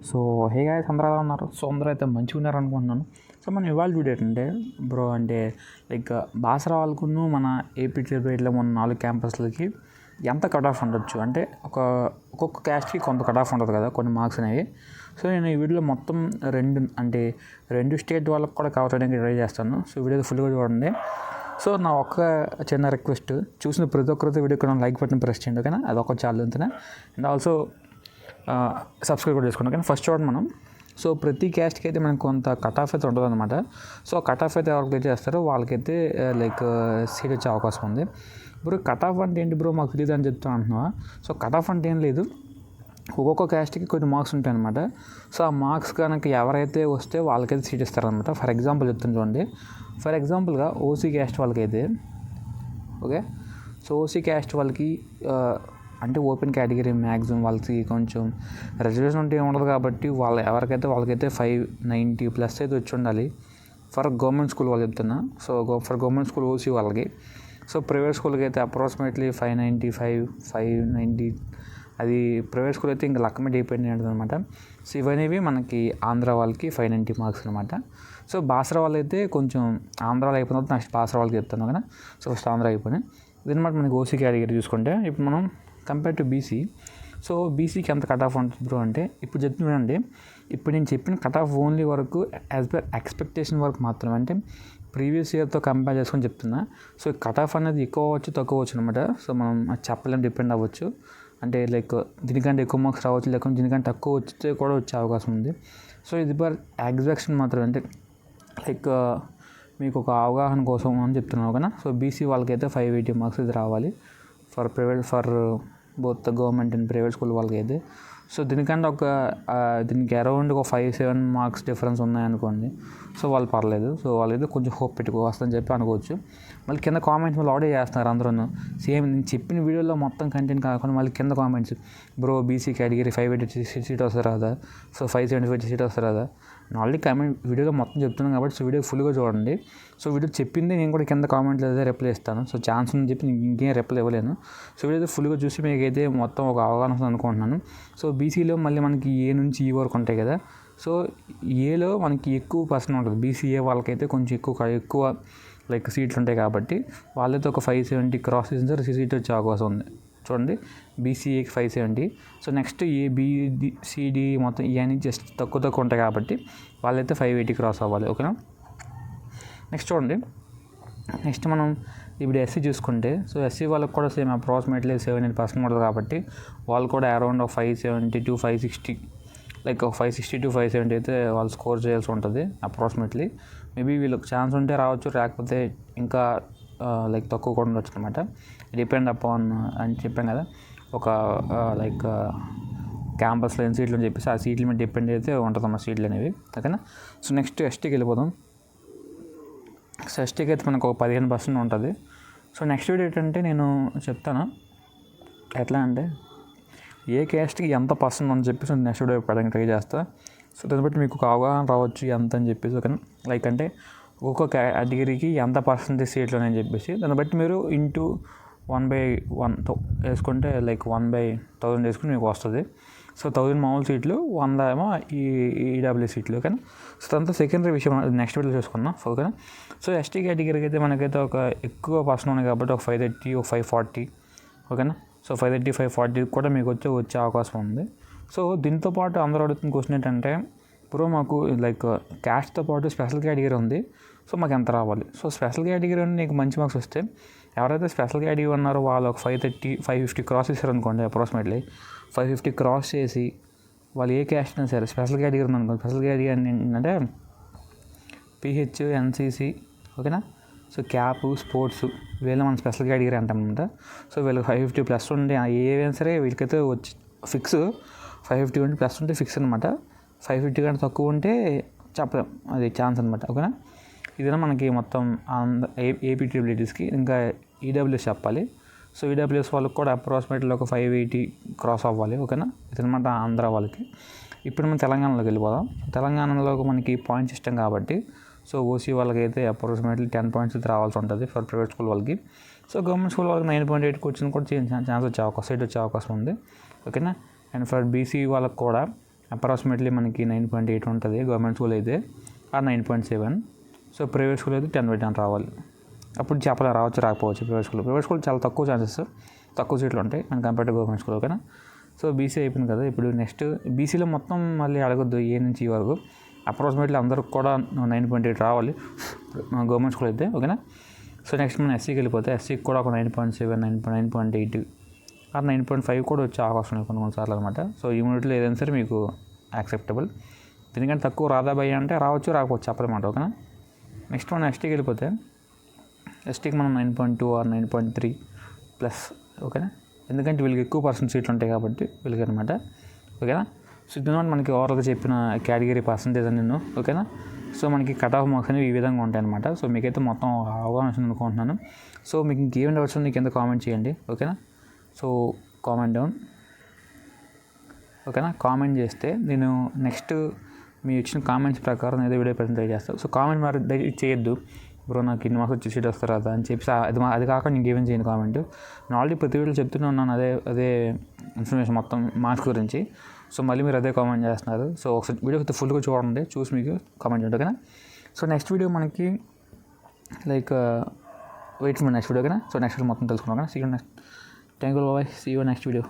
So hey guys, అందరూ ఎలా ఉన్నారు? సో అందరూ అయితే మంచిగా ఉన్నారు అనుకుంటున్నాను. సో మనం ఇవాళ వీడియో ఏంటంటే బ్రో అంటే లైక్ బాసరా వాళ్ళకును మన ఏపీ ట్రిపుల్లో ఉన్న 4 క్యాంపస్లకి ఎంత కట్ ఆఫ్ ఉండొచ్చు అంటే ఒక్కొక్క క్యాస్ట్కి కొంత కట్ ఆఫ్ ఉంటుంది కదా, కొన్ని మార్క్స్ అనేవి. సో నేను ఈ వీడియోలో మొత్తం రెండు స్టేట్ వాళ్ళకి కూడా కవర్ చేయడానికి ట్రై చేస్తాను. సో వీడియో ఫుల్గా చూడండి. సో నా ఒక్క చిన్న రిక్వెస్ట్, చూసిన ప్రతి ఒక్కరితో వీడియో కూడా లైక్ బటన్ ప్రెస్ చేయండి, ఓకేనా? అదొక చాలు అంతేనా. అండ్ ఆల్సో సబ్స్క్రైబ్ కూడా చేసుకోండి, కానీ ఫస్ట్ చూడండి మనం. సో ప్రతి క్యాస్ట్కి అయితే మనకు కొంత కట్ ఆఫ్ అయితే ఉంటుంది అనమాట. సో కట్ ఆఫ్ అయితే ఎవరికి చేస్తారో వాళ్ళకైతే లైక్ సీట్ వచ్చే అవకాశం ఉంది. బ్రో కట్ ఆఫ్ అంటే ఏంటి బ్రో, మాకు తెలియదు అని చెప్తాను అంటున్నా. సో కట్ ఆఫ్ అంటే ఏం లేదు, ఒక్కొక్క క్యాస్ట్కి కొన్ని మార్క్స్ ఉంటాయి అనమాట. సో ఆ మార్క్స్ కనుక ఎవరైతే వస్తే వాళ్ళకైతే సీట్ ఇస్తారనమాట. ఫర్ ఎగ్జాంపుల్ చెప్తాను చూడండి. ఫర్ ఎగ్జాంపుల్గా ఓసీ క్యాస్ట్ వాళ్ళకైతే ఓకే. సో ఓసీ క్యాస్ట్ వాళ్ళకి అంటే ఓపెన్ కేటగిరీ మ్యాక్సిమం వాళ్ళకి కొంచెం రిజర్వేషన్ ఉంటే ఏముండదు కాబట్టి వాళ్ళకైతే 590+ అయితే వచ్చి ఉండాలి ఫర్ గవర్నమెంట్ స్కూల్ వాళ్ళు చెప్తున్నా. So for government school OC వాళ్ళకి. సో ప్రైవేట్ స్కూల్కి అయితే అప్రాక్సిమేట్లీ 590 అది ప్రైవేట్ స్కూల్ అయితే ఇంకా లక్క మీద డిపెండ్ ఉంటుంది అనమాట. సో ఇవనేవి మనకి ఆంధ్ర వాళ్ళకి 590 మార్క్స్ అనమాట. సో బాసరా వాళ్ళు అయితే కొంచెం ఆంధ్రాలో అయిపోయిన తర్వాత నెక్స్ట్ బాసరా వాళ్ళకి చెప్తాను కదా. సో ఫస్ట్ ఆంధ్ర అయిపోయినాయి ఇదనమాట. మనకి ఓసీ కేటగిరీ చూసుకుంటే ఇప్పుడు మనం కంపేర్ టు బీసీ. సో బీసీకి ఎంత కట్ ఆఫ్ ఉంటుంది బ్రో అంటే ఇప్పుడు చెప్తున్నానండి. ఇప్పుడు నేను చెప్పిన కట్ ఆఫ్ ఓన్లీ వరకు యాజ్ పర్ ఎక్స్పెక్టేషన్ వరకు మాత్రమే, అంటే ప్రీవియస్ ఇయర్తో కంపేర్ చేసుకొని చెప్తున్నా. సో కట్ ఆఫ్ అనేది ఎక్కువ అవ్వచ్చు, తక్కువ అవ్వచ్చు అనమాట. సో మనం చెప్పలేం, డిపెండ్ అవ్వచ్చు. అంటే లైక్ దీనికంటే ఎక్కువ మార్క్స్ రావచ్చు, లేకపోతే దీనికంటే తక్కువ వస్తే కూడా వచ్చే అవకాశం ఉంది. సో ఇది పర్ ఎగ్జాక్షన్ మాత్రమే, అంటే లైక్ మీకు ఒక అవగాహన కోసం అని చెప్తున్నాను కదా. సో బీసీ వాళ్ళకైతే 580 మార్క్స్ ఇది రావాలి for both government and private school వాళ్ళకి అయితే. సో దీనికంటే దీనికి అరౌండ్ ఒక 5-7 మార్క్స్ డిఫరెన్స్ ఉన్నాయనుకోండి. సో వాళ్ళు పర్లేదు, సో వాళ్ళైతే కొంచెం హోప్ వస్తుందని చెప్పి అనుకోవచ్చు. మళ్ళీ కింద కామెంట్స్ మళ్ళీ ఆర్డర్ చేస్తున్నారు అందరూ. సేమ్ నేను చెప్పిన వీడియోలో మొత్తం కంటెంట్ కాకుండా మళ్ళీ కింద comments, bro BC category 580 seat వస్తారు కదా, సో 575 సీట్ వస్తారు కదా. నేను ఆల్రెడీ వీడియోలో మొత్తం చెప్తున్నాను కాబట్టి సో వీడియో ఫుల్గా చూడండి. సో వీడియో చెప్పింది నేను కూడా కింద కామెంట్లో అయితే రిప్లై ఇస్తాను. సో ఛాన్స్ ఉందని చెప్పి నేను ఇంకేం రిప్లై ఇవ్వలేను. సో వీడియో ఫుల్గా చూసి మీకైతే మొత్తం ఒక అవగాహన అనుకుంటున్నాను. సో బీసీలో మళ్ళీ మనకి ఏ నుంచి ఈ వరకు ఉంటాయి కదా. సో ఏలో మనకి ఎక్కువ పర్సెంట్ ఉంటుంది. బీసీఏ వాళ్ళకైతే కొంచెం ఎక్కువ లైక్ సీట్లు ఉంటాయి కాబట్టి వాళ్ళైతే ఒక 570 క్రాస్ చేసిన సీట్ వచ్చే అవకాశం ఉంది. చూడండి, బీసీఏకి 570. సో నెక్స్ట్ ఏబిసిడి మొత్తం ఇవన్నీ జస్ట్ తక్కువ ఉంటాయి కాబట్టి వాళ్ళైతే 580 క్రాస్ అవ్వాలి, ఓకేనా. నెక్స్ట్ చూడండి, నెక్స్ట్ మనం ఇప్పుడు ఎస్సీ చూసుకుంటే, సో ఎస్సీ వాళ్ళకి కూడా సేమ్ అప్రాక్సిమేట్లీ 78% ఉంటుంది కాబట్టి వాళ్ళు కూడా అరౌండ్ 570 to 560, లైక్ 560 to 570 అయితే వాళ్ళు స్కోర్ చేయాల్సి ఉంటుంది అప్రాక్సిమేట్లీ. మేబీ వీళ్ళకి ఛాన్స్ ఉంటే రావచ్చు, లేకపోతే ఇంకా లైక్ తక్కువ కూడా ఉండొచ్చు అనమాట. డిపెండ్ అపాన్ అని చెప్పాం కదా, ఒక లైక్ క్యాంపస్లో ఎన్ని సీట్లు అని చెప్పేసి ఆ సీట్ల మీద డిపెండ్ అయితే ఉంటుంది అన్నమాట సీట్లు అనేవి, ఓకేనా. సో నెక్స్ట్ ఎస్టీకి వెళ్ళిపోదాం. సో ఎస్టీకి అయితే మనకు ఒక 15% ఉంటుంది. సో నెక్స్ట్ వీడియో ఏంటంటే నేను చెప్తాను ఎట్లా అంటే ఏ క్యాస్ట్కి ఎంత పర్సెంట్ అని చెప్పేసి నెక్స్ట్ వీడియో పెట్టడానికి ట్రై చేస్తాను. సో దాన్ని బట్టి మీకు ఒక అవగాహన రావచ్చు ఎంత అని చెప్పేసి, ఓకేనా. లైక్ అంటే ఒక్కొక్క కేటగిరీకి ఎంత పర్సెంటేజ్ సీట్లు అని చెప్పేసి దాన్ని బట్టి మీరు ఇంటూ 1/1 వేసుకుంటే లైక్ 1/1000 వేసుకుని మీకు వస్తుంది. సో 1000 మామూలు సీట్లు, 100 ఏమో ఈ ఈడబ్ల్యూ సీట్లు, ఓకేనా. సో అంతా సెకండరీ విషయం, నెక్స్ట్ వీడియో చూసుకున్నాం, ఓకేనా. సో ఎస్టీ కేటగిరీకి అయితే మనకైతే ఒక ఎక్కువ పర్సెంట్ ఉన్నాయి కాబట్టి ఒక 530, ఒక 540, ఓకేనా. సో 530, 540 కూడా మీకు వచ్చే అవకాశం ఉంది. సో దీంతో పాటు అందరూ అడుగుతున్న క్వశ్చన్ ఏంటంటే, ఇప్పుడు మాకు లైక్ క్యాస్ట్తో పాటు స్పెషల్ కేటగిరీ ఉంది, సో మాకు ఎంత రావాలి? సో స్పెషల్ కేటగిరీ అని నీకు మంచి మార్క్స్ వస్తే ఎవరైతే స్పెషల్ కేటగిరీ ఉన్నారో వాళ్ళు ఒక 530, 550 క్రాస్ చేశారు అనుకోండి. అప్రాక్సిమేట్లీ 550 క్రాస్ చేసి వాళ్ళు ఏ క్యాస్ట్ అయినా సరే స్పెషల్ కేటగిరీ ఉందనుకోండి. స్పెషల్ కేటగిరీ ఏంటంటే పిహెచ్, ఎన్సీసీ, ఓకేనా. సో క్యాప్, స్పోర్ట్స్ వీళ్ళు మనం స్పెషల్ కేటగిరీ అంటామన్నమాట. సో వీళ్ళకి 550+ ఉండి ఏవైనా సరే వీళ్ళకైతే వచ్చి ఫిక్స్ 550+ ఉంటే ఫిక్స్ అనమాట. 550 కంటే తక్కువ ఉంటే చెప్పలేం, అది ఛాన్స్ అనమాట, ఓకేనా. ఇదేనా మనకి మొత్తం ఏపీ ట్రిబిలిటీస్కి. ఇంకా ఈడబ్ల్యూఎస్ చెప్పాలి. సో ఈడబ్ల్యూఎస్ వాళ్ళకి కూడా అప్రాక్సిమేట్లీ ఒక 580 క్రాస్ అవ్వాలి, ఓకేనా. ఇదనమాట ఆంధ్ర వాళ్ళకి. ఇప్పుడు మనం తెలంగాణలోకి వెళ్ళిపోదాం. తెలంగాణలో మనకి పాయింట్ సిస్టమ్ కాబట్టి సో ఓసీ వాళ్ళకి అయితే అప్రాక్సిమేట్లీ 10 పాయింట్స్ అయితే రావాల్సి ఉంటుంది ఫర్ ప్రైవేట్ స్కూల్ వాళ్ళకి. సో గవర్నమెంట్ స్కూల్ వాళ్ళకి 9.8 వచ్చిన కూడా ఛాన్స్ వచ్చే అవకాశం ఉంది, ఓకేనా. అండ్ ఫర్ బీసీ వాళ్ళకి కూడా అప్రాక్సిమేట్లీ మనకి 9.8 ఉంటుంది గవర్నమెంట్ స్కూల్ అయితే, ఆ 9.7. సో ప్రైవేట్ స్కూల్ అయితే 10/10 రావాలి. అప్పుడు చెప్పలే రావచ్చు రాకపోవచ్చు. ప్రైవేట్ స్కూల్ చాలా తక్కువ ఛాన్సెస్, తక్కువ సీట్లు ఉంటాయి మన కంపేర్ టు గవర్నమెంట్ స్కూల్. ఓకేనా. సో బీసీ అయిపోయింది కదా, ఇప్పుడు నెక్స్ట్ బీసీలో మొత్తం మళ్ళీ అడగొద్దు ఏ నుంచి ఈ వరకు. అప్రాక్సిమేట్లీ అందరికి కూడా 9.8 రావాలి గవర్నమెంట్ స్కూల్ అయితే. ఓకేనా. సో నెక్స్ట్ మనం ఎస్సీకి వెళ్ళిపోతే ఎస్సీకి కూడా ఒక 9.7, 9.8 ఆ 9.5 కూడా వచ్చే అవకాశం ఉంది కొన్ని సార్లు అనమాట. సో ఈ మూడిట్లో ఏదైనా సరే మీకు యాక్సెప్టబుల్. దీనికంటే తక్కువ రాదా భయ్య అంటే రావచ్చు రాకపోవచ్చు చెప్పలేమాట. ఓకేనా. నెక్స్ట్ మనం ఎస్టీకి వెళ్ళిపోతే ఎస్టీకి మనం 9.2 ఆర్ 9.3 ప్లస్. ఓకేనా. ఎందుకంటే వీళ్ళకి ఎక్కువ పర్సెంట్ సీట్లు ఉంటాయి కాబట్టి వీళ్ళకి అనమాట. ఓకేనా. సో ఇది మనకి ఓవరాల్గా చెప్పిన కేటగిరీ పర్సంటేజ్ అని నేను. ఓకేనా. సో మనకి కట్ ఆఫ్ మార్క్స్ అనేవి ఈ విధంగా ఉంటాయి అనమాట. సో మీకైతే మొత్తం అవగాహన అనుకుంటున్నాను. సో మీకు ఇంకేం డౌట్స్ ఉంది కింద కామెంట్ చేయండి. ఓకేనా. So comment down. ఓకేనా. కామెంట్ చేస్తే నేను నెక్స్ట్ మీ ఇచ్చిన కామెంట్స్ ప్రకారం ఏదో వీడియో ప్రజెంట్ చేస్తాను. సో కామెంట్ మరి దయచేసి చేయొద్దు, బ్రో నాకు ఇన్ని మార్క్స్ వచ్చి సీట్ వస్తారా అని చెప్పి అది కాక ఇంకేమేం చేయండి కామెంట్. నేను ఆల్రెడీ ప్రతి వీడియో చెప్తూనే ఉన్నాను అదే ఇన్ఫర్మేషన్ మొత్తం మార్క్స్ గురించి. సో మళ్ళీ మీరు అదే కామెంట్ చేస్తున్నారు. సో ఒకసారి వీడియో అయితే ఫుల్గా చూడండి, చూసి మీకు కామెంట్ చేయండి. ఓకేనా. సో నెక్స్ట్ వీడియో మనకి like wait for next video. ఓకేనా. సో నెక్స్ట్ వీడియో మొత్తం తెలుసుకున్నాం. ఓకేనా. See you next. Thank you bye. See you next video.